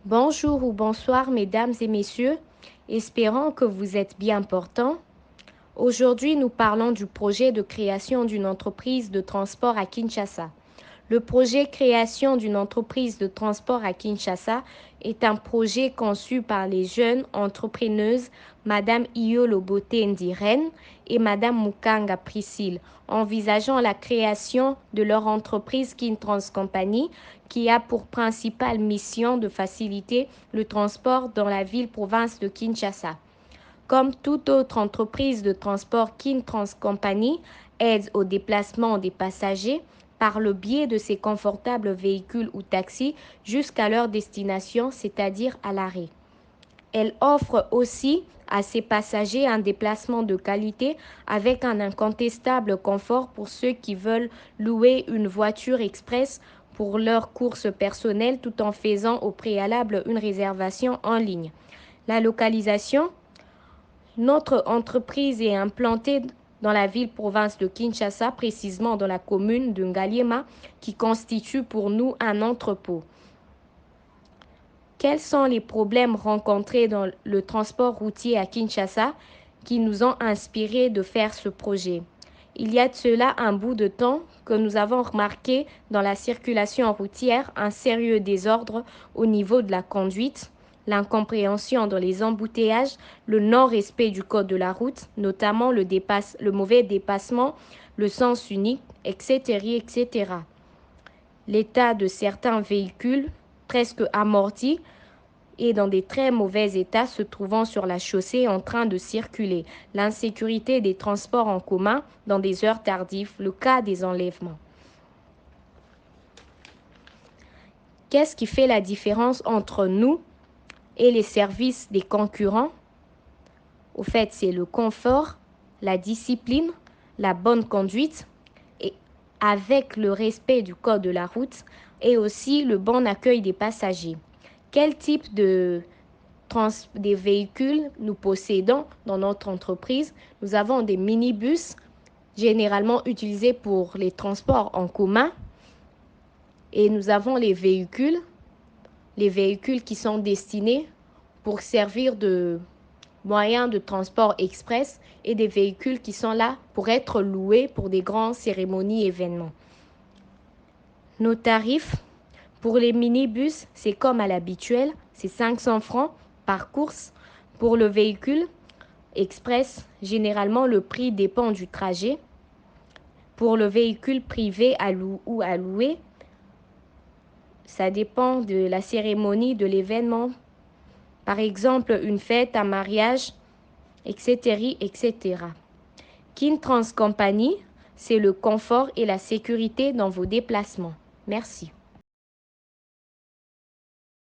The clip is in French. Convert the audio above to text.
Bonjour ou bonsoir, mesdames et messieurs. Espérons que vous êtes bien portants. Aujourd'hui, nous parlons du projet de création d'une entreprise de transport à Kinshasa. Le projet création d'une entreprise de transport à Kinshasa est un projet conçu par les jeunes entrepreneuses Madame Iyo Lobote Ndiren et Madame Mukanga Priscille, envisageant la création de leur entreprise Kintrans Company qui a pour principale mission de faciliter le transport dans la ville-province de Kinshasa. Comme toute autre entreprise de transport, Kintrans Company aide au déplacement des passagers par le biais de ses confortables véhicules ou taxis jusqu'à leur destination, c'est-à-dire à l'arrêt. Elle offre aussi à ses passagers un déplacement de qualité avec un incontestable confort pour ceux qui veulent louer une voiture express pour leurs courses personnelles tout en faisant au préalable une réservation en ligne. La localisation. Notre entreprise est implantée dans la ville-province de Kinshasa, précisément dans la commune de Ngaliema, qui constitue pour nous un entrepôt. Quels sont les problèmes rencontrés dans le transport routier à Kinshasa qui nous ont inspiré de faire ce projet? Il y a de cela un bout de temps que nous avons remarqué dans la circulation routière un sérieux désordre au niveau de la conduite, l'incompréhension dans les embouteillages, le non-respect du code de la route, notamment le mauvais dépassement, le sens unique, etc., etc. L'état de certains véhicules presque amortis et dans des très mauvais états se trouvant sur la chaussée en train de circuler, l'insécurité des transports en commun dans des heures tardives, le cas des enlèvements. Qu'est-ce qui fait la différence entre nous et les services des concurrents? Au fait, c'est le confort, la discipline, la bonne conduite, et avec le respect du code de la route et aussi le bon accueil des passagers. Quel type des véhicules nous possédons dans notre entreprise? Nous avons des minibus, généralement utilisés pour les transports en commun, et nous avons les véhicules qui sont destinés pour servir de moyens de transport express et des véhicules qui sont là pour être loués pour des grandes cérémonies et événements. Nos tarifs pour les minibus, c'est comme à l'habituel, c'est 500 francs par course. Pour le véhicule express, généralement le prix dépend du trajet. Pour le véhicule privé ou à louer, ça dépend de la cérémonie, de l'événement. Par exemple, une fête, un mariage, etc., etc. Kintrans Company, c'est le confort et la sécurité dans vos déplacements. Merci.